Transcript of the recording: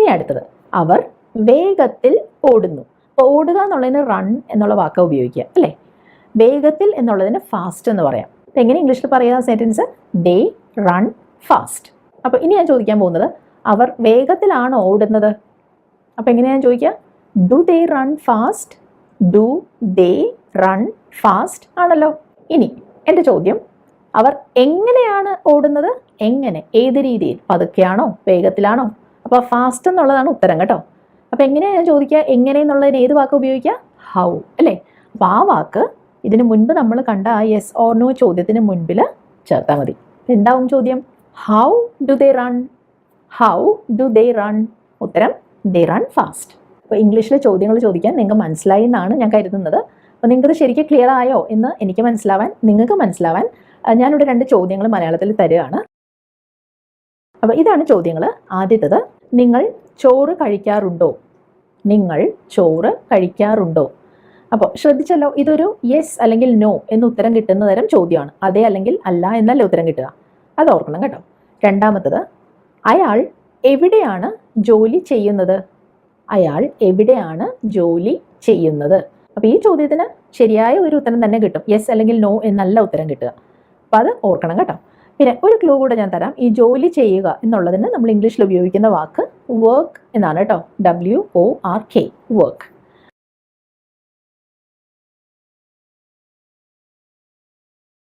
ഇനി അടുത്തത്, അവർ വേഗത്തിൽ ഓടുന്നു. അപ്പോൾ ഓടുക എന്നുള്ളതിന് റൺ എന്നുള്ള വാക്ക് ഉപയോഗിക്കുക അല്ലേ. വേഗത്തിൽ എന്നുള്ളതിന് ഫാസ്റ്റ് എന്ന് പറയാം. അപ്പം എങ്ങനെ ഇംഗ്ലീഷിൽ പറയുക സെൻറ്റൻസ്? ദേ റൺ ഫാസ്റ്റ്. അപ്പോൾ ഇനി ഞാൻ ചോദിക്കാൻ പോകുന്നത്, അവർ വേഗത്തിലാണോ ഓടുന്നത്? അപ്പോൾ എങ്ങനെയാണ് ചോദിക്കുക? Do they run fast? Do they run fast ആണല്ലോ. ഇനി എൻ്റെ ചോദ്യം, അവർ എങ്ങനെയാണ് ഓടുന്നത്? എങ്ങനെ, ഏത് രീതിയിൽ? പതുക്കെയാണോ വേഗത്തിലാണോ? അപ്പോൾ ഫാസ്റ്റ് എന്നുള്ളതാണ് ഉത്തരം കേട്ടോ. അപ്പോൾ എങ്ങനെയാണ് ഞാൻ ചോദിക്കുക? എങ്ങനെ എന്നുള്ളതിന് ഏത് വാക്ക് ഉപയോഗിക്കുക? ഹൗ അല്ലേ. അപ്പോൾ ആ വാക്ക് ഇതിന് മുൻപ് നമ്മൾ കണ്ട ആ യെസ് ഓർ നോ ചോദ്യത്തിന് മുൻപിൽ ചേർത്താൽ മതി. എന്താവും ചോദ്യം? How do they run? How do they run? ഉത്തരം ദേ റൺ ഫാസ്റ്റ്. അപ്പോൾ ഇംഗ്ലീഷിലെ ചോദ്യങ്ങൾ ചോദിക്കാൻ നിങ്ങൾക്ക് മനസ്സിലായി എന്നാണ് ഞാൻ കരുതുന്നത്. അപ്പോൾ നിങ്ങൾക്കത് ശരിക്കും ക്ലിയർ ആയോ എന്ന് എനിക്ക് മനസ്സിലാവാൻ, നിങ്ങൾക്ക് മനസ്സിലാവാൻ ഞാനിവിടെ 2 ചോദ്യങ്ങൾ മലയാളത്തിൽ തരികയാണ്. അപ്പോൾ ഇതാണ് ചോദ്യങ്ങൾ. ആദ്യത്തേത്, നിങ്ങൾ ചോറ് കഴിക്കാറുണ്ടോ? നിങ്ങൾ ചോറ് കഴിക്കാറുണ്ടോ? അപ്പോൾ ശ്രദ്ധിച്ചല്ലോ, ഇതൊരു യെസ് അല്ലെങ്കിൽ നോ എന്ന് ഉത്തരം കിട്ടുന്ന തരം ചോദ്യമാണ്. അതെ അല്ലെങ്കിൽ അല്ല എന്നല്ല ഉത്തരം കിട്ടുക, അത് ഓർക്കണം കേട്ടോ. രണ്ടാമത്തത്, അയാൾ എവിടെയാണ് ജോലി ചെയ്യുന്നത്? അയാൾ എവിടെയാണ് ജോലി ചെയ്യുന്നത്? അപ്പോൾ ഈ ചോദ്യത്തിന് ശരിയായ ഒരു ഉത്തരം തന്നെ കിട്ടും, യെസ് അല്ലെങ്കിൽ നോ എന്നല്ല ഉത്തരം കിട്ടുക. അപ്പോൾ അത് ഓർക്കണം കേട്ടോ. പിന്നെ ഒരു ക്ലൂ കൂടെ ഞാൻ തരാം. ഈ ജോലി ചെയ്യുക എന്നുള്ളതിന് നമ്മൾ ഇംഗ്ലീഷിൽ ഉപയോഗിക്കുന്ന വാക്ക് വർക്ക് എന്നാണ് കേട്ടോ. WORK, work.